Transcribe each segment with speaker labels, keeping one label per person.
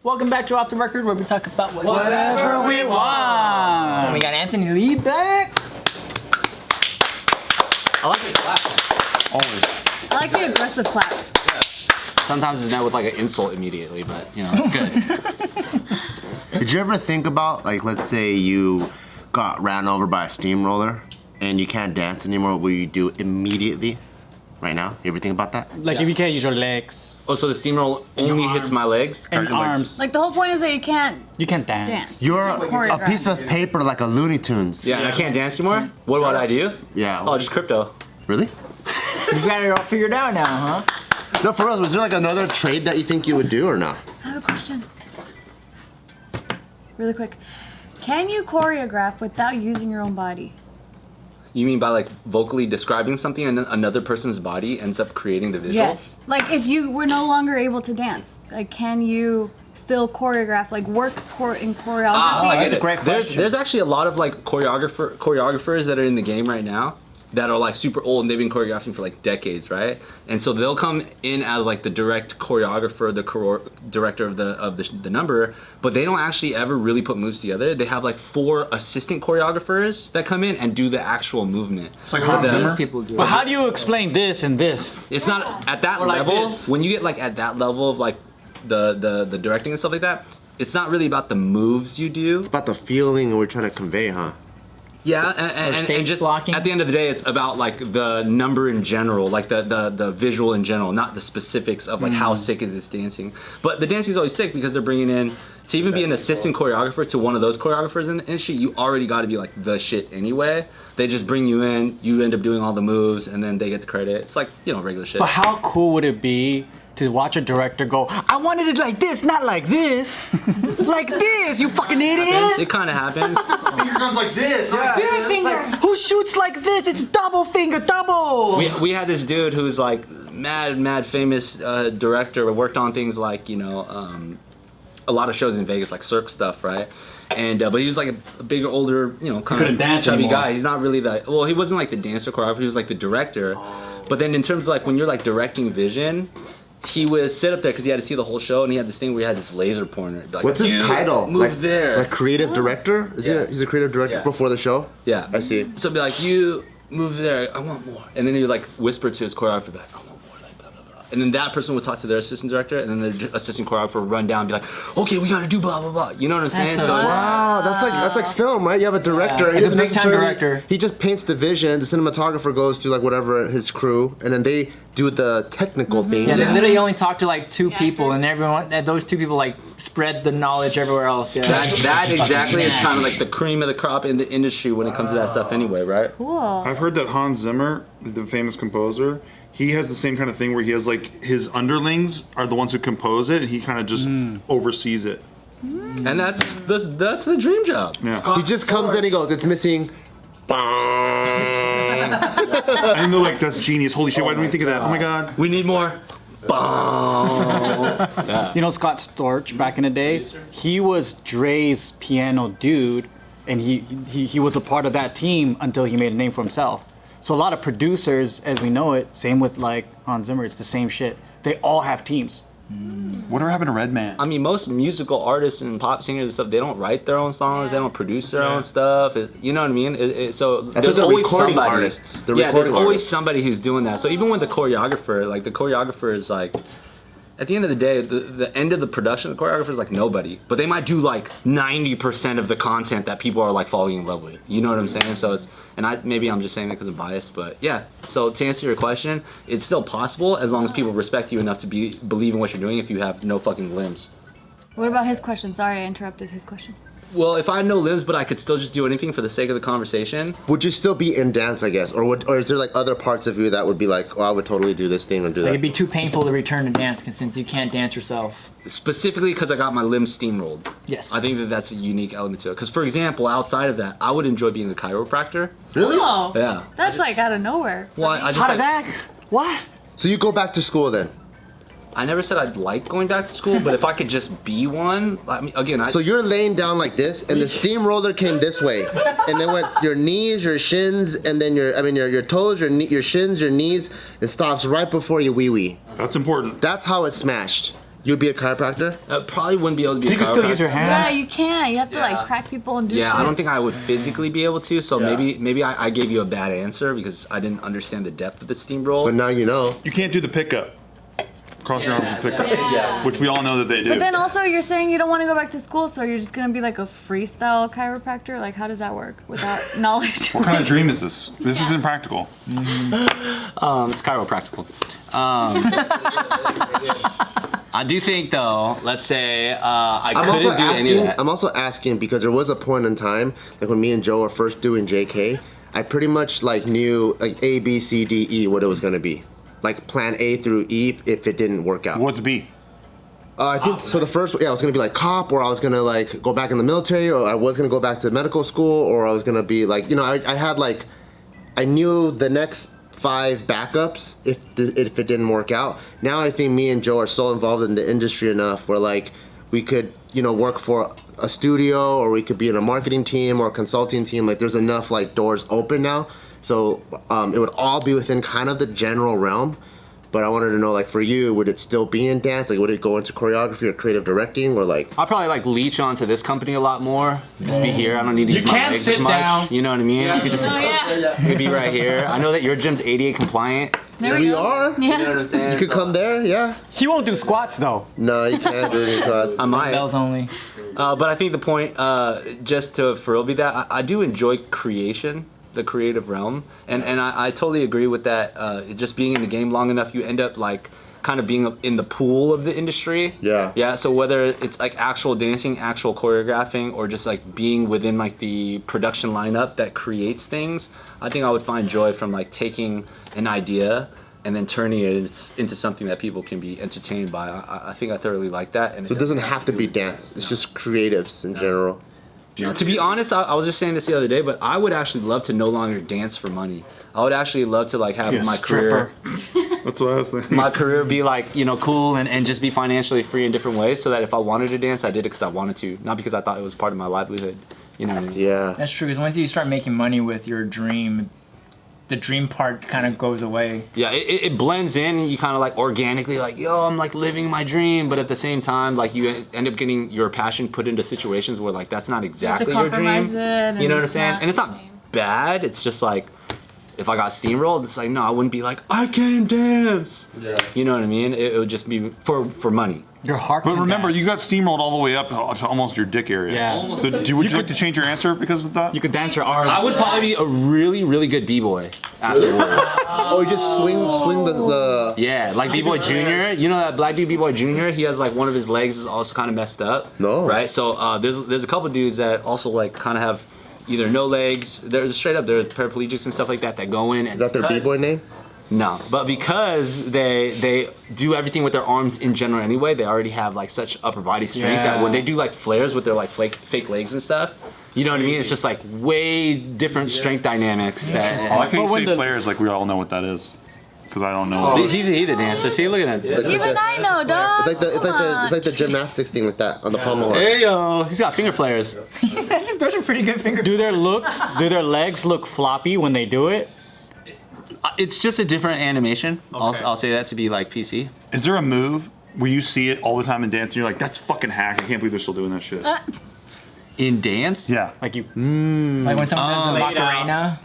Speaker 1: Welcome back to Off the Record, where we talk about whatever we want. And we got Anthony Lee back.
Speaker 2: I like the claps. Always.
Speaker 3: I like the aggressive claps.
Speaker 2: Yeah. Sometimes it's met with like an insult immediately, but you know, it's good.
Speaker 4: Did you ever think about, like, let's say you got ran over by a steamroller and you can't dance anymore, what you do immediately right now? You ever think about that?
Speaker 1: Like if you can't use your legs.
Speaker 2: Oh, so the steamroller only hits my legs?
Speaker 1: And arms.
Speaker 3: Like the whole point is that you can't
Speaker 1: dance.
Speaker 4: You're a piece of paper like a Looney Tunes.
Speaker 2: Yeah, and I can't dance anymore? What about I do?
Speaker 4: Yeah.
Speaker 2: Oh, just crypto.
Speaker 4: Really?
Speaker 1: You got it all figured out now, huh?
Speaker 4: No, for us, was there like another trade that you think you would do or not?
Speaker 3: I have a question. Really quick. Can you choreograph without using your own body?
Speaker 2: You mean by like vocally describing something and then another person's body ends up creating the visual?
Speaker 3: Yes. Like if you were no longer able to dance, like can you still choreograph, like work in choreography?
Speaker 2: That's
Speaker 1: a great question.
Speaker 2: There's actually a lot of like choreographers that are in the game right now that are like super old and they've been choreographing for like decades, right? And so they'll come in as like the direct choreographer, director of the number, but they don't actually ever really put moves together. They have like 4 assistant choreographers that come in and do the actual movement.
Speaker 1: It's like Hans Zimmer.
Speaker 2: People do.
Speaker 1: But how do you explain this and this?
Speaker 2: It's not at that
Speaker 1: Or like
Speaker 2: level.
Speaker 1: this.
Speaker 2: When you get like at that level of like the directing and stuff like that, it's not really about the moves you do.
Speaker 4: It's about the feeling we're trying to convey, huh?
Speaker 2: Yeah, and just
Speaker 1: blocking.
Speaker 2: at the end of the day, it's about like the number in general, like the visual in general, not the specifics of like how sick is this dancing. But the dancing is always sick because they're bringing in, to even be an assistant choreographer to one of those choreographers in the industry, you already got to be like the shit anyway. They just bring you in, you end up doing all the moves, and then they get the credit. It's like, you know, regular shit.
Speaker 1: But how cool would it be to watch a director go, I wanted it like this, not like this. Like this, you fucking idiot.
Speaker 2: It kind of happens.
Speaker 5: Finger guns like this. Not this.
Speaker 1: Finger. Who shoots like this? It's double finger, double.
Speaker 2: We had this dude who's like mad famous director. Worked on things like, you know, a lot of shows in Vegas, like Cirque stuff, right? And but he was like a bigger, older, you know, kind of chubby
Speaker 1: anymore.
Speaker 2: guy. He's not really that. Well, he wasn't like the dancer choreographer. He was like the director. But then in terms of like when you're like directing vision, he would sit up there because he had to see the whole show, and he had this thing where he had this laser pointer. Like,
Speaker 4: What's his title?
Speaker 2: Move
Speaker 4: like,
Speaker 2: there.
Speaker 4: Like creative director? Is he? He's a creative director before the show.
Speaker 2: Yeah,
Speaker 4: I see.
Speaker 2: So it'd be like, you move there. I want more. And then he would like whisper to his choreographer back, I want more. Like blah blah blah. And then that person would talk to their assistant director, and then the assistant choreographer would run down and be like, okay, we gotta do blah blah blah. You know what I'm saying?
Speaker 1: so
Speaker 4: Wow, that's like film, right? You have a director.
Speaker 1: Yeah,
Speaker 4: He
Speaker 1: it's a
Speaker 4: doesn't
Speaker 1: big-time
Speaker 4: necessarily-
Speaker 1: director.
Speaker 4: He just paints the vision. The cinematographer goes to like whatever his crew, and then they do the technical things.
Speaker 1: Yeah, they literally only talk to like 2 people, and everyone, those 2 people like spread the knowledge everywhere else. Yeah.
Speaker 2: That exactly is kind of like the cream of the crop in the industry when it comes to that stuff anyway, right?
Speaker 3: Cool.
Speaker 5: I've heard that Hans Zimmer, the famous composer, he has the same kind of thing where he has like his underlings are the ones who compose it, and he kind of just oversees it.
Speaker 2: And that's the dream job.
Speaker 5: Yeah.
Speaker 4: He just comes in, he goes, it's missing.
Speaker 5: And they're like, that's genius. Holy shit, why didn't we think of that? Oh my god.
Speaker 2: We need more. Boom.
Speaker 1: You know Scott Storch back in the day? He was Dre's piano dude, and he was a part of that team until he made a name for himself. So a lot of producers, as we know it, same with like Hans Zimmer, it's the same shit. They all have teams.
Speaker 5: Whatever happened to Redman?
Speaker 2: I mean, most musical artists and pop singers and stuff, they don't write their own songs, they don't produce their own stuff. You know what I mean? So
Speaker 4: That's
Speaker 2: there's
Speaker 4: like the
Speaker 2: always
Speaker 4: recording
Speaker 2: somebody.
Speaker 4: artists. The
Speaker 2: Yeah, there's
Speaker 4: recording
Speaker 2: always
Speaker 4: artists.
Speaker 2: somebody who's doing that. So even with the choreographer, like the choreographer is like, at the end of the day, the end of the production, the choreographer is like nobody. But they might do like 90% of the content that people are like falling in love with. You know what I'm saying? So it's, and maybe I'm just saying that because I'm biased, but yeah. So to answer your question, it's still possible as long as people respect you enough to believe in what you're doing if you have no fucking limbs.
Speaker 3: What about his question? Sorry, I interrupted his question.
Speaker 2: Well, if I had no limbs, but I could still just do anything for the sake of the conversation.
Speaker 4: Would you still be in dance, I guess? Or is there like other parts of you that would be like, oh, I would totally do this thing or do
Speaker 1: Like,
Speaker 4: that?
Speaker 1: it'd be too painful to return to dance since you can't dance yourself.
Speaker 2: Specifically because I got my limbs steamrolled.
Speaker 1: Yes.
Speaker 2: I think that's a unique element to it. Because, for example, outside of that, I would enjoy being a chiropractor.
Speaker 4: Really?
Speaker 3: Oh,
Speaker 2: Yeah.
Speaker 3: that's like out of nowhere.
Speaker 2: Well, I just
Speaker 1: How did
Speaker 2: like,
Speaker 1: that? What?
Speaker 4: So you go back to school then?
Speaker 2: I never said I'd like going back to school, but if I could just be one, I mean, again,
Speaker 4: So you're laying down like this, and the steamroller came this way, and then went your knees, your shins, and then your toes, your shins, your knees. It stops right before your wee wee.
Speaker 5: That's important.
Speaker 4: That's how it's smashed. You'd be a chiropractor?
Speaker 2: Probably wouldn't be able to be.
Speaker 1: So
Speaker 2: a
Speaker 1: you can still use your
Speaker 2: chiropractor.
Speaker 3: Yeah,
Speaker 1: hands.
Speaker 3: you can't. You have to
Speaker 2: Yeah.
Speaker 3: like crack people and do
Speaker 2: Yeah,
Speaker 3: shit.
Speaker 2: I don't think I would physically be able to. So
Speaker 4: Yeah.
Speaker 2: maybe I gave you a bad answer because I didn't understand the depth of the steamroll.
Speaker 4: But now you know.
Speaker 5: You can't do the pickup. Cross your arms and pickup.
Speaker 2: Yeah.
Speaker 5: Which we all know that they do.
Speaker 3: But then also you're saying you don't want to go back to school, so you're just gonna be like a freestyle chiropractor? Like how does that work without knowledge?
Speaker 5: What kind of dream is this? This is impractical.
Speaker 2: It's chiropractical. I do think though, let's say I couldn't do any of that.
Speaker 4: I'm also asking because there was a point in time, like when me and Joe were first doing JK, I pretty much like knew like A, B, C, D, E what it was gonna be. Like plan A through E if it didn't work out.
Speaker 5: What's B?
Speaker 4: I think so. The first, I was gonna be like cop, or I was gonna like go back in the military, or I was gonna go back to medical school, or I was gonna be like, I had like, I knew the next 5 backups if it didn't work out. Now I think me and Joe are so involved in the industry enough where like we could, work for a studio, or we could be in a marketing team or a consulting team. Like there's enough like doors open now, so it would all be within kind of the general realm. But I wanted to know, like, for you, would it still be in dance? Like, would it go into choreography or creative directing, or like?
Speaker 2: I'll probably like leech onto this company a lot more. Just be here. I don't need to use my
Speaker 6: can't
Speaker 2: legs
Speaker 6: sit
Speaker 2: as much.
Speaker 6: down.
Speaker 2: You know what I mean? You could just
Speaker 3: yeah.
Speaker 2: you could be right here. I know that your gym's ADA compliant.
Speaker 3: There
Speaker 4: We
Speaker 3: go.
Speaker 4: are.
Speaker 2: You know
Speaker 3: Yeah.
Speaker 2: what I'm saying?
Speaker 4: You could come there, yeah.
Speaker 1: He won't do squats though.
Speaker 4: No, you can't do any shots.
Speaker 2: I might.
Speaker 6: Bells only.
Speaker 2: But I think the point, just to for real be that, I do enjoy creation, the creative realm, and I totally agree with that. Just being in the game long enough, you end up like kind of being in the pool of the industry.
Speaker 4: Yeah.
Speaker 2: Yeah. So whether it's like actual dancing, actual choreographing, or just like being within like the production lineup that creates things, I think I would find joy from like taking an idea and then turning it into something that people can be entertained by. I think I thoroughly like that. And
Speaker 4: So it doesn't have to be dance. It's just creatives in general.
Speaker 2: To be honest, I was just saying this the other day, but I would actually love to no longer dance for money. I would actually love to like have
Speaker 5: Be a
Speaker 2: my
Speaker 5: stripper.
Speaker 2: career,
Speaker 5: That's what I was thinking.
Speaker 2: my career be like cool and just be financially free in different ways, so that if I wanted to dance, I did it because I wanted to, not because I thought it was part of my livelihood. You know what I mean?
Speaker 4: Yeah.
Speaker 6: That's true, because once you start making money with your dream, the dream part kind of goes away.
Speaker 2: Yeah, it blends in. You kind of like organically like, yo, I'm like living my dream, but at the same time, like you end up getting your passion put into situations where like that's not exactly your
Speaker 3: compromise
Speaker 2: dream.
Speaker 3: it,
Speaker 2: You know what
Speaker 3: and
Speaker 2: I'm
Speaker 3: it's
Speaker 2: saying?
Speaker 3: not
Speaker 2: And it's not bad. It's just like if I got steamrolled, it's like no, I wouldn't be like I can't dance.
Speaker 4: Yeah.
Speaker 2: You know what I mean? It would just be for money.
Speaker 1: Your heart.
Speaker 5: But
Speaker 1: can
Speaker 5: remember,
Speaker 1: dance.
Speaker 5: you got steamrolled all the way up to almost your dick area.
Speaker 1: Yeah.
Speaker 5: So would you like to change your answer because of that?
Speaker 1: You could dance your arms.
Speaker 2: I would probably be a really, really good b-boy afterwards.
Speaker 4: Oh, you just swing the.
Speaker 2: Yeah, like b-boy junior. You know that black dude b-boy junior? He has like one of his legs is also kind of messed up.
Speaker 4: No.
Speaker 2: Right? So there's a couple dudes that also like kind of have either no legs. They're straight up. They're paraplegics and stuff like that go in. And
Speaker 4: Is that their b-boy name?
Speaker 2: No, but because they do everything with their arms in general anyway, they already have like such upper body strength that when they do like flares with their like fake legs and stuff, you know what I mean? It's just like way different strength dynamics. That
Speaker 5: I can
Speaker 1: But when
Speaker 5: say
Speaker 1: the-
Speaker 5: flares like we all know what that is. Because I don't know.
Speaker 2: he's a dancer. See, look at that.
Speaker 3: Even I know, dog.
Speaker 4: It's like the gymnastics thing with that on the pommel horse.
Speaker 2: Hey yo, he's got finger flares.
Speaker 6: Those are pretty good fingers.
Speaker 1: Do their legs look floppy when they do it?
Speaker 2: It's just a different animation. I'll say that to be like PC.
Speaker 5: Is there a move where you see it all the time in dance and you're like, that's fucking hack. I can't believe they're still doing that shit.
Speaker 2: In dance?
Speaker 5: Yeah.
Speaker 1: Like you.
Speaker 6: Like when someone does the Macarena.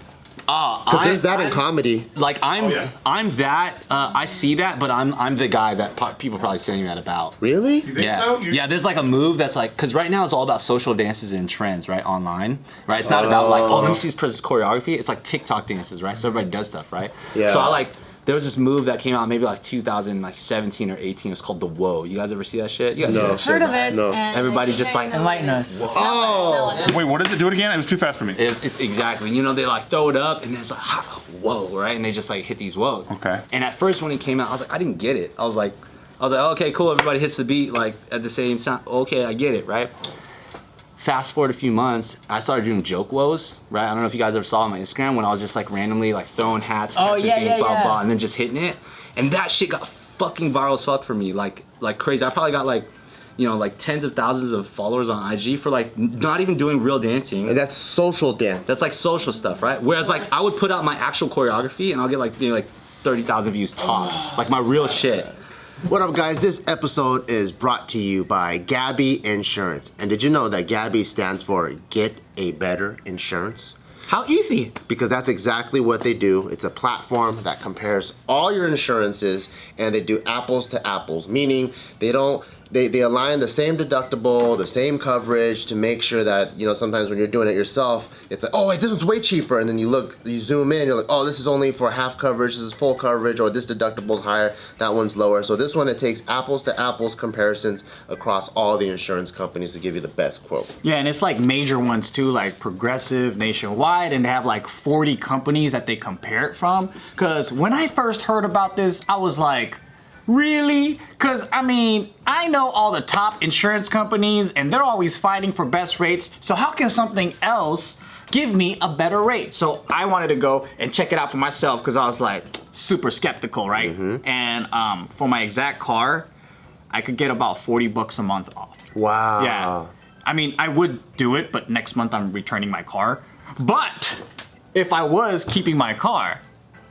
Speaker 4: Because there's that in comedy.
Speaker 2: Like I'm
Speaker 5: yeah.
Speaker 2: I'm that I see that, but I'm the guy that people probably saying that about.
Speaker 4: Really?
Speaker 2: Yeah, yeah. There's like a move that's like, because right now it's all about social dances and trends, right, online, right. It's not about like, let me see this person's choreography. It's like TikTok dances, right. So everybody does stuff, right.
Speaker 4: Yeah.
Speaker 2: So there was this move that came out maybe like 2017 or 18. It's called the Whoa. You guys ever see that shit? You guys see
Speaker 4: No.
Speaker 2: that shit?
Speaker 3: Heard of it.
Speaker 4: No.
Speaker 3: and
Speaker 2: Everybody
Speaker 3: I
Speaker 2: just,
Speaker 3: think
Speaker 2: like,
Speaker 3: I know.
Speaker 6: Enlighten us.
Speaker 4: Oh.
Speaker 5: Wait, what does it? Do it again? It was too fast for me.
Speaker 2: It's exactly. You know, they like throw it up and then it's like, whoa, right? And they just like hit these whoas.
Speaker 5: Okay.
Speaker 2: And at first when it came out, I was like, I didn't get it. I was like, okay, cool. Everybody hits the beat like at the same time. Okay, I get it, right? Fast forward a few months, I started doing joke woes, right? I don't know if you guys ever saw on my Instagram when I was just like randomly like throwing hats, catching
Speaker 6: yeah,
Speaker 2: things,
Speaker 6: yeah,
Speaker 2: blah,
Speaker 6: yeah.
Speaker 2: blah, and then just hitting it. And that shit got fucking viral as fuck for me, like crazy. I probably got like, like tens of thousands of followers on IG for like not even doing real dancing.
Speaker 4: And that's social dance.
Speaker 2: That's like social stuff, right? Whereas like I would put out my actual choreography and I'll get like like 30,000 views tops, like my real shit.
Speaker 4: What up, guys? This episode is brought to you by Gabby Insurance. And did you know that Gabby stands for Get a Better Insurance?
Speaker 2: How easy.
Speaker 4: Because that's exactly what they do. It's a platform that compares all your insurances, and they do apples to apples, meaning they align the same deductible, the same coverage to make sure that, you know, sometimes when you're doing it yourself, it's like, oh wait, this one's way cheaper, and then you zoom in, you're like, oh, this is only for half coverage, this is full coverage, or this deductible's higher, that one's lower. So this one, it takes apples to apples comparisons across all the insurance companies to give you the best quote.
Speaker 1: Yeah, and it's like major ones too, like Progressive, Nationwide, and they have like 40 companies that they compare it from. Because when I first heard about this, I was like, really? Because, I mean, I know all the top insurance companies and they're always fighting for best rates. So how can something else give me a better rate? So I wanted to go and check it out for myself because I was like super skeptical, right?
Speaker 4: Mm-hmm.
Speaker 1: And for my exact car, I could get about $40 a month off.
Speaker 4: Wow.
Speaker 1: Yeah. I mean, I would do it, but next month I'm returning my car. But if I was keeping my car,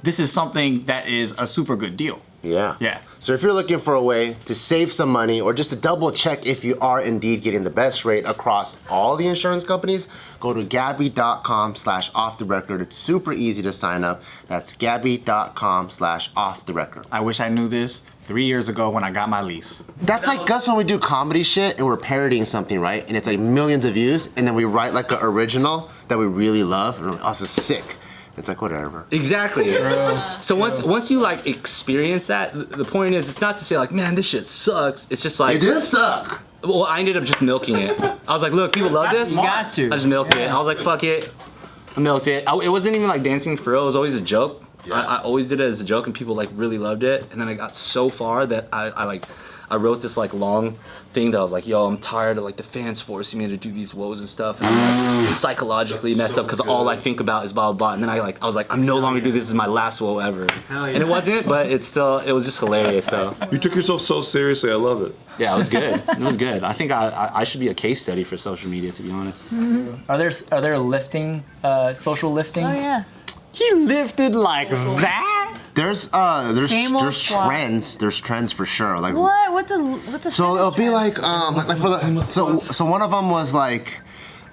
Speaker 1: this is something that is a super good deal.
Speaker 4: Yeah.
Speaker 1: Yeah.
Speaker 4: So if you're looking for a way to save some money or just to double check if you are indeed getting the best rate across all the insurance companies, go to Gabby.com/offtherecord. It's super easy to sign up. That's Gabby.com/offtherecord.
Speaker 1: I wish I knew this 3 years ago when I got my lease.
Speaker 4: That's like us when we do comedy shit and we're parodying something, right? And it's like millions of views, and then we write like an original that we really love, and we're like, oh, this is sick. It's like, whatever.
Speaker 2: Exactly. So once you like experience that, the point is, it's not to say like, man, this shit sucks. It's just like,
Speaker 4: It does suck.
Speaker 2: well, I ended up just milking it. I was like, look, people love this.
Speaker 6: You got to.
Speaker 2: I just milked it. I was like, fuck it. I milked it. It wasn't even like dancing for real. It was always a joke.
Speaker 4: Yeah.
Speaker 2: I always did it as a joke, and people like really loved it. And then I got so far that I wrote this like long thing that I was like, yo, I'm tired of like the fans forcing me to do these woes and stuff, and I'm like psychologically messed up because all I think about is blah blah blah. And then I was like, I'm no longer doing this. This is my last woe ever. And it wasn't, but it was just hilarious. So
Speaker 5: You took yourself so seriously. I love it.
Speaker 2: yeah, it was good. It was good. I think I should be a case study for social media, to be honest.
Speaker 6: Are there lifting, social lifting?
Speaker 3: Oh yeah.
Speaker 1: He lifted like that?
Speaker 4: There's
Speaker 3: Same old
Speaker 4: there's
Speaker 3: squat.
Speaker 4: trends. There's trends for sure. Like
Speaker 3: What? What's a
Speaker 4: So it'll be
Speaker 3: fitness
Speaker 4: like for the so one of them was like,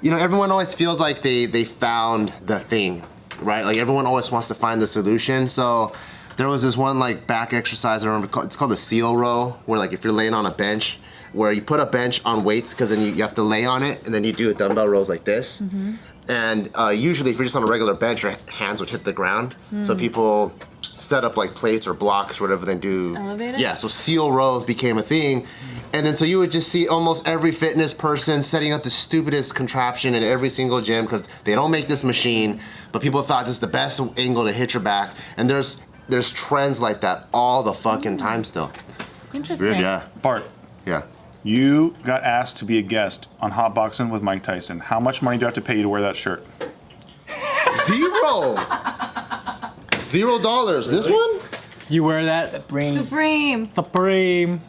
Speaker 4: you know, everyone always feels like they found the thing, right? Like everyone always wants to find the solution. So there was this one like back exercise I remember it's called the seal row, where like if you're laying on a bench, where you put a bench on weights because then you have to lay on it and then you do dumbbell rows like this.
Speaker 3: Mm-hmm.
Speaker 4: And usually if you're just on a regular bench, your hands would hit the ground. So people set up like plates or blocks or whatever they do.
Speaker 3: Elevated?
Speaker 4: Yeah, so seal rows became a thing. And then so you would just see almost every fitness person setting up the stupidest contraption in every single gym because they don't make this machine, but people thought this is the best angle to hit your back. And there's trends like that all the fucking time still.
Speaker 3: Interesting.
Speaker 4: Weird, yeah.
Speaker 5: Bart,
Speaker 4: Yeah.
Speaker 5: you got asked to be a guest on Hot Boxing with Mike Tyson. How much money do I have to pay you to wear that shirt?
Speaker 4: $0. $0. This one?
Speaker 1: You wear that?
Speaker 6: Bring
Speaker 3: Supreme.
Speaker 1: Supreme.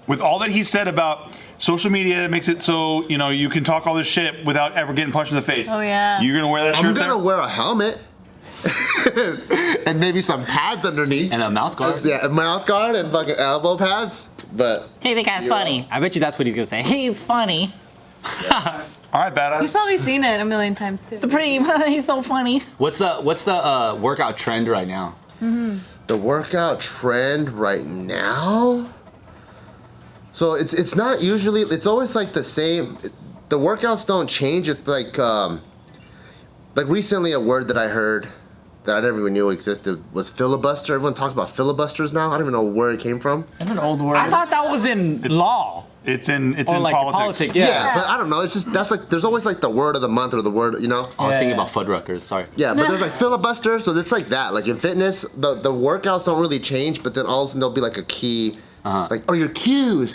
Speaker 5: With all that he said about social media, it makes it so, you know, you can talk all this shit without ever getting punched in the face.
Speaker 3: Oh, yeah.
Speaker 5: You're gonna wear that shirt
Speaker 4: I'm gonna
Speaker 5: there?
Speaker 4: wear a helmet. And maybe some pads underneath.
Speaker 2: And a mouth guard.
Speaker 4: Yeah, a mouth guard and fucking elbow pads. But
Speaker 7: Hey, the guy's funny.
Speaker 1: I bet you that's what he's gonna say.
Speaker 7: He's funny.
Speaker 5: All right, badass.
Speaker 3: You've probably seen it a million times too.
Speaker 7: Supreme. He's so funny.
Speaker 2: What's the workout trend right now?
Speaker 4: the workout trend right now. So it's not usually. It's always like the same. The workouts don't change. It's like recently a word that I heard that I never even knew existed was filibuster. Everyone talks about filibusters now. I don't even know where it came from.
Speaker 6: That's an old word.
Speaker 1: I thought that was in law.
Speaker 5: It's in
Speaker 1: Or like
Speaker 5: politics.
Speaker 1: Yeah.
Speaker 4: But I don't know. It's just that's like there's always like the word of the month or the word, you know.
Speaker 2: I was thinking
Speaker 6: Yeah.
Speaker 2: about Fuddruckers. Sorry.
Speaker 4: Yeah, but there's like filibuster, so it's like that. Like in fitness, the workouts don't really change, but then all of a sudden there'll be like a key, like your cues,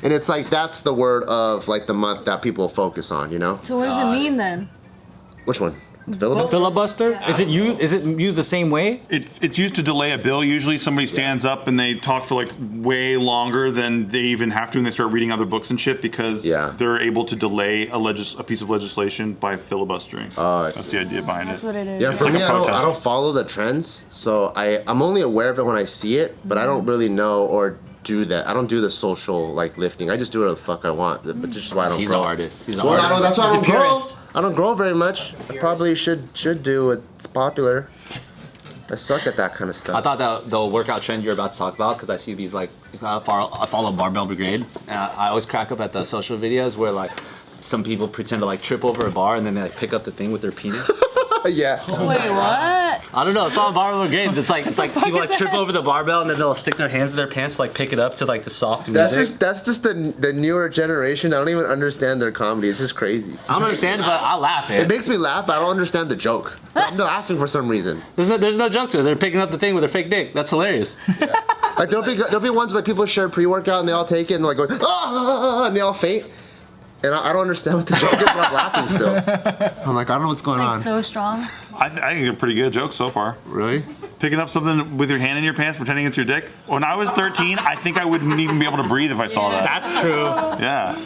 Speaker 4: and it's like that's the word of like the month that people focus on, you know.
Speaker 3: So what does it mean then?
Speaker 4: Which one?
Speaker 1: Filibuster? Is it used the same way?
Speaker 5: It's used to delay a bill. Usually somebody stands up and they talk for like way longer than they even have to, and they start reading other books and shit because they're able to delay a piece of legislation by filibustering. That's the idea behind
Speaker 3: That's
Speaker 5: it.
Speaker 3: what it is.
Speaker 4: Yeah, for
Speaker 5: like
Speaker 4: me,
Speaker 5: a
Speaker 4: I
Speaker 5: protest.
Speaker 4: don't follow the trends, so I'm only aware of it when I see it, but I don't really know or do that. I don't do the social like lifting. I just do whatever the fuck I want. But this is why I don't
Speaker 2: He's
Speaker 4: grow.
Speaker 2: an artist. He's an
Speaker 4: Well,
Speaker 2: artist.
Speaker 4: that's why I
Speaker 6: He's a
Speaker 4: don't grow.
Speaker 6: purist.
Speaker 4: I don't grow very much. I probably should do what's popular. I suck at that kind of stuff.
Speaker 2: I thought that the workout trend you're about to talk about, because I see these like, I follow Barbell Brigade, and I always crack up at the social videos where like some people pretend to like trip over a bar and then they like pick up the thing with their penis.
Speaker 4: Yeah.
Speaker 3: Wait, what?
Speaker 2: I don't know. It's all Barbell Brigade. It's like people like trip over the barbell and then they'll stick their hands in their pants to like pick it up to like the soft music.
Speaker 4: That's just the newer generation. I don't even understand their comedy. It's just crazy.
Speaker 2: I don't understand, but I laugh at
Speaker 4: It
Speaker 2: it.
Speaker 4: makes me laugh, but I don't understand the joke. I'm laughing for some reason.
Speaker 2: There's no joke to it. They're picking up the thing with their fake dick. That's hilarious.
Speaker 4: Like there'll be ones where like people share pre-workout and they all take it and they're like going and they all faint. And I don't understand what the joke is, but I'm laughing still. I'm like, I don't know what's going
Speaker 3: Like
Speaker 4: on.
Speaker 3: so strong.
Speaker 5: I think it's a pretty good joke so far.
Speaker 4: Really?
Speaker 5: Picking up something with your hand in your pants, pretending it's your dick. When I was 13, I think I wouldn't even be able to breathe if I saw that.
Speaker 1: That's true.
Speaker 5: Yeah.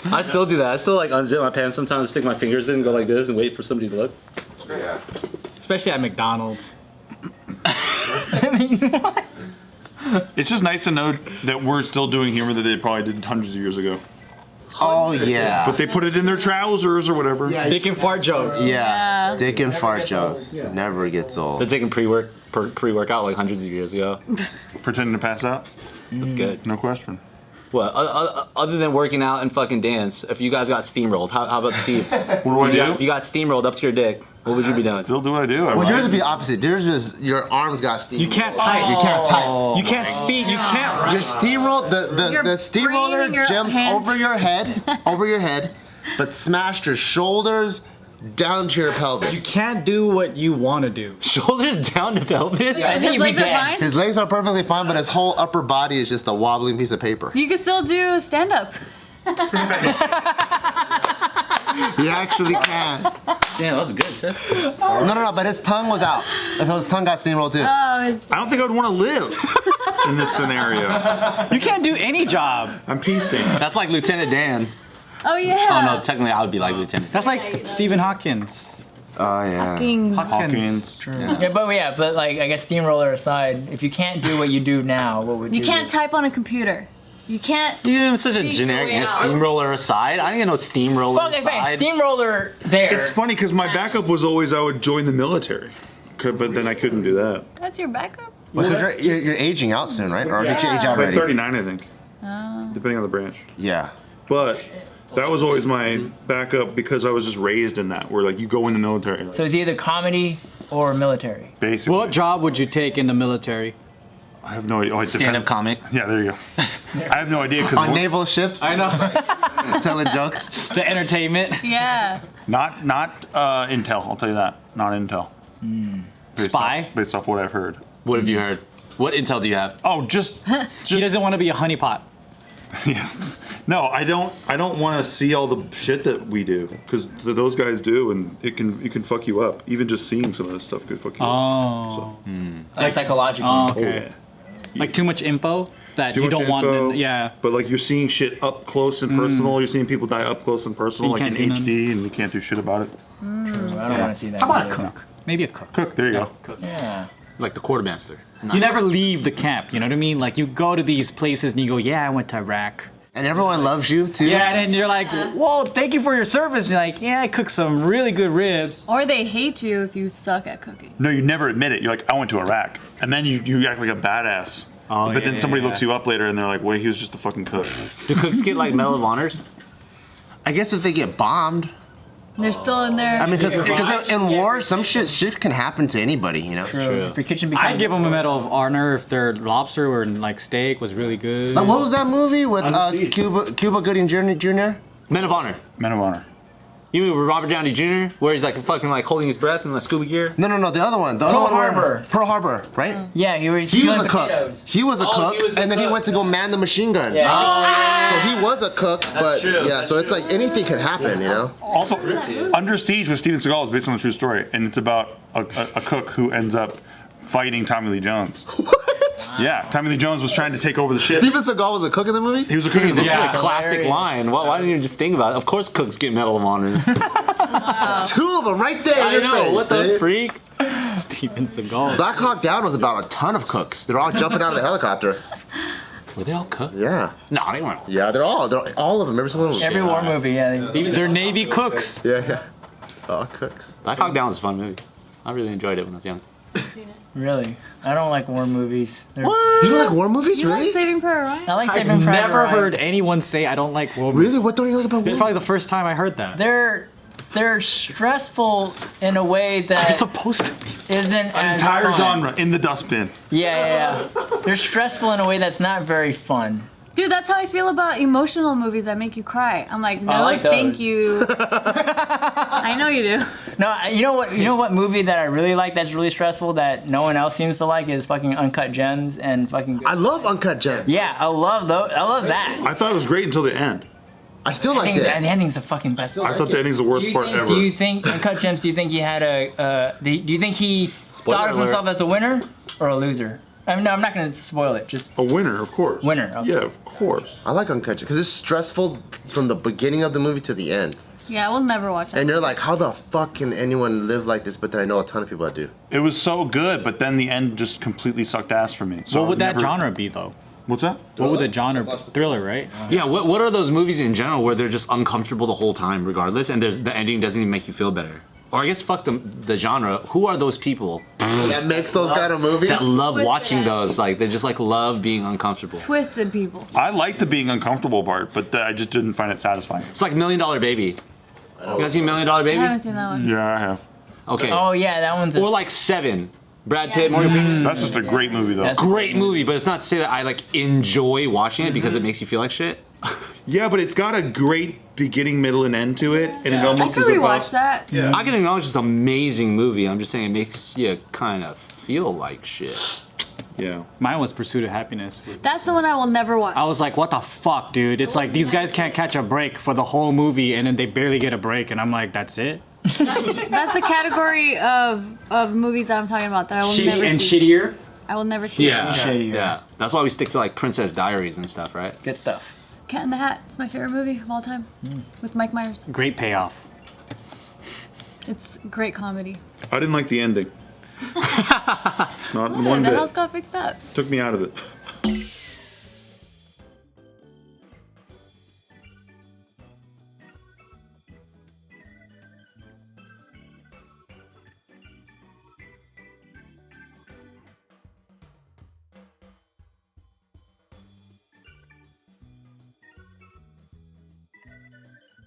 Speaker 2: I still do that. I still like unzip my pants sometimes, stick my fingers in, and go like this, and wait for somebody to look.
Speaker 1: Especially at McDonald's.
Speaker 5: It's just nice to know that we're still doing humor that they probably did hundreds of years ago.
Speaker 4: Oh yeah.
Speaker 5: But they put it in their trousers or whatever.
Speaker 1: Dick and fart jokes.
Speaker 4: Yeah. Dick and fart jokes. Never gets old.
Speaker 2: They're taking pre-workout like hundreds of years ago.
Speaker 5: Pretending to pass out.
Speaker 2: That's good.
Speaker 5: No question.
Speaker 2: What? Other than working out and fucking dance, if you guys got steamrolled, how about Steve?
Speaker 5: What do I do?
Speaker 2: If you got steamrolled up to your dick, what would you be doing?
Speaker 5: Still do what I do.
Speaker 4: Well, yours would be opposite. Yours is your arms got steam.
Speaker 1: You can't type.
Speaker 4: You can't type.
Speaker 1: You can't speak. You can't.
Speaker 4: Your steamroll,
Speaker 3: Your
Speaker 4: the steamroller
Speaker 3: brain in your
Speaker 4: jumped
Speaker 3: hands.
Speaker 4: over your head, but smashed your shoulders down to your pelvis.
Speaker 1: You can't do what you want to do.
Speaker 2: Shoulders down to pelvis?
Speaker 6: I think
Speaker 3: His
Speaker 6: you'd be
Speaker 3: legs are
Speaker 6: dead.
Speaker 3: fine.
Speaker 4: His legs are perfectly fine, but his whole upper body is just a wobbling piece of paper.
Speaker 3: You can still do stand up.
Speaker 4: He actually can.
Speaker 2: Damn, that was good, Tiff.
Speaker 4: No, but his tongue was out. If his tongue got steamrolled too.
Speaker 5: I don't think I would want to live in this scenario.
Speaker 1: You can't do any job.
Speaker 5: I'm piecing.
Speaker 2: That's like Lieutenant Dan.
Speaker 3: Oh yeah.
Speaker 2: Oh no, technically I would be like Lieutenant.
Speaker 1: That's like Stephen Hawkins.
Speaker 4: Oh yeah.
Speaker 3: Kings.
Speaker 5: Hawkins.
Speaker 6: But like I guess steamroller aside, if you can't do what you do now, what would you
Speaker 3: You can't
Speaker 6: do?
Speaker 3: type on a computer. You can't.
Speaker 2: You're doing such a
Speaker 3: Speak
Speaker 2: generic
Speaker 3: your way out.
Speaker 2: steamroller aside. I didn't get no steamroller
Speaker 6: Okay, fine.
Speaker 2: aside.
Speaker 6: Steamroller there.
Speaker 5: It's funny because my backup was always I would join the military, but then I couldn't do that.
Speaker 3: That's your backup.
Speaker 4: Because you're aging out soon, right? Or did you age out
Speaker 5: By
Speaker 4: already?
Speaker 5: 39, I think, depending on the branch.
Speaker 4: Yeah.
Speaker 5: But that was always my backup because I was just raised in that, where like you go in the military,
Speaker 6: So it's either comedy or military.
Speaker 5: basically.
Speaker 1: What job would you take in the military?
Speaker 5: I have no idea. Oh, it
Speaker 2: Stand-up
Speaker 5: depends.
Speaker 2: comic.
Speaker 5: Yeah, there you go. I have no idea
Speaker 4: On
Speaker 5: because
Speaker 4: naval ships,
Speaker 1: I know.
Speaker 4: telling jokes.
Speaker 1: The entertainment.
Speaker 3: Yeah.
Speaker 5: not Intel. I'll tell you that. Not Intel. Based
Speaker 1: Spy?
Speaker 5: off- based off what I've heard.
Speaker 2: What have you heard? What intel do you have?
Speaker 5: Oh, just
Speaker 1: She doesn't want to be a honeypot.
Speaker 5: yeah. No, I don't want to see all the shit that we do because those guys do, and it can fuck you up. Even just seeing some of this stuff could fuck you up.
Speaker 1: Oh.
Speaker 6: Like psychological.
Speaker 1: Oh,
Speaker 5: So,
Speaker 1: okay. Like too much info that
Speaker 5: Too
Speaker 1: you
Speaker 5: much
Speaker 1: don't
Speaker 5: info,
Speaker 1: want. Yeah.
Speaker 5: But like you're seeing shit up close and personal. You're seeing people die up close and personal,
Speaker 1: You
Speaker 5: like in
Speaker 1: can't do
Speaker 5: HD, and you can't do shit about it.
Speaker 6: I don't want to see that.
Speaker 1: How about a
Speaker 6: either.
Speaker 1: cook? Maybe a cook.
Speaker 5: Cook, there you go.
Speaker 6: Yeah.
Speaker 2: Like the quartermaster.
Speaker 1: You never leave the camp. You know what I mean? Like you go to these places and you go, yeah, I went to Iraq.
Speaker 4: And everyone loves you too.
Speaker 1: Yeah, and then you're like, whoa, thank you for your service. You're like, yeah, I cooked some really good ribs.
Speaker 3: Or they hate you if you suck at cooking.
Speaker 5: No, you never admit it. You're like, I went to Iraq, and then you act like a badass.
Speaker 1: Oh,
Speaker 5: but
Speaker 1: yeah,
Speaker 5: then somebody
Speaker 1: yeah,
Speaker 5: looks
Speaker 1: yeah.
Speaker 5: you up later, and they're like, wait, he was just a fucking cook.
Speaker 2: Do cooks get like Medal of Honors?
Speaker 4: I guess if they get bombed.
Speaker 3: They're still in there.
Speaker 4: I mean, because in war, some shit can happen to anybody, you know.
Speaker 2: True.
Speaker 6: If your kitchen becomes
Speaker 1: I'd give them a Medal of Honor if their lobster or like steak was really good.
Speaker 4: Like, what was that movie with
Speaker 5: Undefeated.
Speaker 4: Cuba Gooding Jr.?
Speaker 2: Men of Honor.
Speaker 5: Men of Honor.
Speaker 2: You mean with Robert Downey Jr., where he's like fucking like holding his breath in the scuba gear?
Speaker 4: No, the other one. The
Speaker 6: Pearl
Speaker 4: other one where-
Speaker 6: Harbor.
Speaker 4: Pearl Harbor, right?
Speaker 6: Yeah, he was.
Speaker 4: He was
Speaker 6: peeling
Speaker 4: a cook.
Speaker 6: potatoes.
Speaker 4: He was a cook,
Speaker 2: he was the
Speaker 4: and then he
Speaker 2: cook.
Speaker 4: went to go man the machine gun.
Speaker 6: Yeah.
Speaker 4: So he was a cook, but
Speaker 2: true,
Speaker 4: yeah.
Speaker 2: that's
Speaker 4: So it's
Speaker 2: true.
Speaker 4: like anything could happen, you know.
Speaker 5: Also, Under Siege with Steven Seagal is based on a true story, and it's about a cook who ends up fighting Tommy Lee Jones.
Speaker 4: What?
Speaker 5: Yeah, Tommy Lee Jones was trying to take over the ship.
Speaker 4: Steven Seagal was a cook in the movie.
Speaker 5: He was a cook in the
Speaker 2: This
Speaker 5: movie.
Speaker 2: is a classic
Speaker 6: Hilarious.
Speaker 2: line. Why didn't you just think about it? Of course, cooks get Medal of Honors.
Speaker 4: Two of them right there.
Speaker 2: I
Speaker 4: in your
Speaker 2: know.
Speaker 4: face,
Speaker 2: What the
Speaker 4: dude.
Speaker 2: freak?
Speaker 1: Steven Seagal.
Speaker 4: Black Hawk Down was about a ton of cooks. They're all jumping out of the helicopter.
Speaker 2: Were they all cooks?
Speaker 4: Yeah.
Speaker 2: No, they weren't.
Speaker 4: Yeah, they're all of them. Every single one of them.
Speaker 6: Every war movie, yeah.
Speaker 1: They're Navy cooks.
Speaker 4: Yeah. All cooks.
Speaker 2: Black Hawk Down was a fun movie. I really enjoyed it when I was young.
Speaker 6: Really, I don't like war movies. They're-
Speaker 4: You don't like war movies,
Speaker 3: You
Speaker 4: really?
Speaker 3: like Saving Private Ryan?
Speaker 6: I like
Speaker 1: I've
Speaker 6: Saving Private
Speaker 1: never
Speaker 6: Ryan.
Speaker 1: heard anyone say I don't like war movies.
Speaker 4: Really? What don't you like about war?
Speaker 1: It's probably the first time I heard that.
Speaker 6: They're stressful in a way
Speaker 1: They're
Speaker 6: that
Speaker 1: supposed to be.
Speaker 6: isn't
Speaker 5: An
Speaker 6: as
Speaker 5: entire
Speaker 6: fun.
Speaker 5: genre in the dustbin.
Speaker 6: Yeah. They're stressful in a way that's not very fun.
Speaker 3: Dude, that's how I feel about emotional movies that make you cry. I'm like, no,
Speaker 6: like those.
Speaker 3: thank you. I know you do.
Speaker 6: No, you know what? You know what movie that I really like that's really stressful that no one else seems to like is fucking Uncut Gems and fucking.
Speaker 4: I love Uncut Gems.
Speaker 6: Yeah, I love those. I love that.
Speaker 5: I thought it was great until the end.
Speaker 4: I still like
Speaker 6: And
Speaker 4: it.
Speaker 6: the ending's the fucking best.
Speaker 5: I thought the ending's the worst part ever.
Speaker 6: Do you think Uncut Gems? Do you think he had do you think he thought of
Speaker 2: alert.
Speaker 6: himself as a winner or a loser? I mean, no, I'm not gonna spoil it. Just
Speaker 5: A winner, of course.
Speaker 6: Winner, okay.
Speaker 5: Yeah, of course.
Speaker 4: I like Uncut Gems because it's stressful from the beginning of the movie to the end.
Speaker 3: Yeah, we'll never watch it.
Speaker 4: And you're like, how the fuck can anyone live like this? But then I know a ton of people that do.
Speaker 5: It was so good, but then the end just completely sucked ass for me. So
Speaker 1: What would that
Speaker 5: never-
Speaker 1: genre be though?
Speaker 5: What's that?
Speaker 1: What would the genre be? Thriller, right?
Speaker 2: Yeah, what are those movies in general where they're just uncomfortable the whole time, regardless, and the ending doesn't even make you feel better? Or I guess fuck the genre. Who are those people
Speaker 4: That makes those kind of movies.
Speaker 2: that love
Speaker 3: Twisted
Speaker 2: watching
Speaker 3: ass.
Speaker 2: those? Like they just like love being uncomfortable.
Speaker 3: Twisted people.
Speaker 5: I like the being uncomfortable part, but I just didn't find it satisfying.
Speaker 2: It's like $1 Million Baby. You guys seen $1 Million
Speaker 3: I
Speaker 2: Baby?
Speaker 3: haven't seen that one.
Speaker 5: Yeah, I have.
Speaker 2: Okay.
Speaker 6: oh yeah, that one's.
Speaker 2: Or like Seven. Brad Pitt, Morgan Freeman.
Speaker 5: That's just a great movie, though.
Speaker 6: That's-
Speaker 2: Great movie, but it's not to say that I like enjoy watching it because it makes you feel like shit.
Speaker 5: Yeah, but it's got a great beginning, middle, and end to it, and it
Speaker 3: I
Speaker 5: almost
Speaker 3: could
Speaker 5: is about.
Speaker 3: rewatch that.
Speaker 5: Yeah.
Speaker 2: I can acknowledge it's an amazing movie. I'm just saying it makes you kind of feel like shit.
Speaker 5: Yeah.
Speaker 1: Mine was Pursuit of Happiness.
Speaker 3: That's the one I will never watch.
Speaker 1: I was like, what the fuck, dude? It's like these guys can't catch a break for the whole movie, and then they barely get a break, and I'm like, that's it?
Speaker 3: That's the category of movies that I'm talking about that I will never
Speaker 1: Shitty and
Speaker 3: see.
Speaker 1: shittier.
Speaker 3: I will never see.
Speaker 6: Shady,
Speaker 2: Yeah. That's why we stick to like Princess Diaries and stuff, right?
Speaker 6: Good stuff.
Speaker 3: Cat in the Hat. It's my favorite movie of all time. With Mike Myers.
Speaker 1: Great payoff.
Speaker 3: It's great comedy.
Speaker 5: I didn't like the ending. Not
Speaker 3: Oh,
Speaker 5: one
Speaker 3: the
Speaker 5: bit.
Speaker 3: house got fixed up.
Speaker 5: Took me out of it.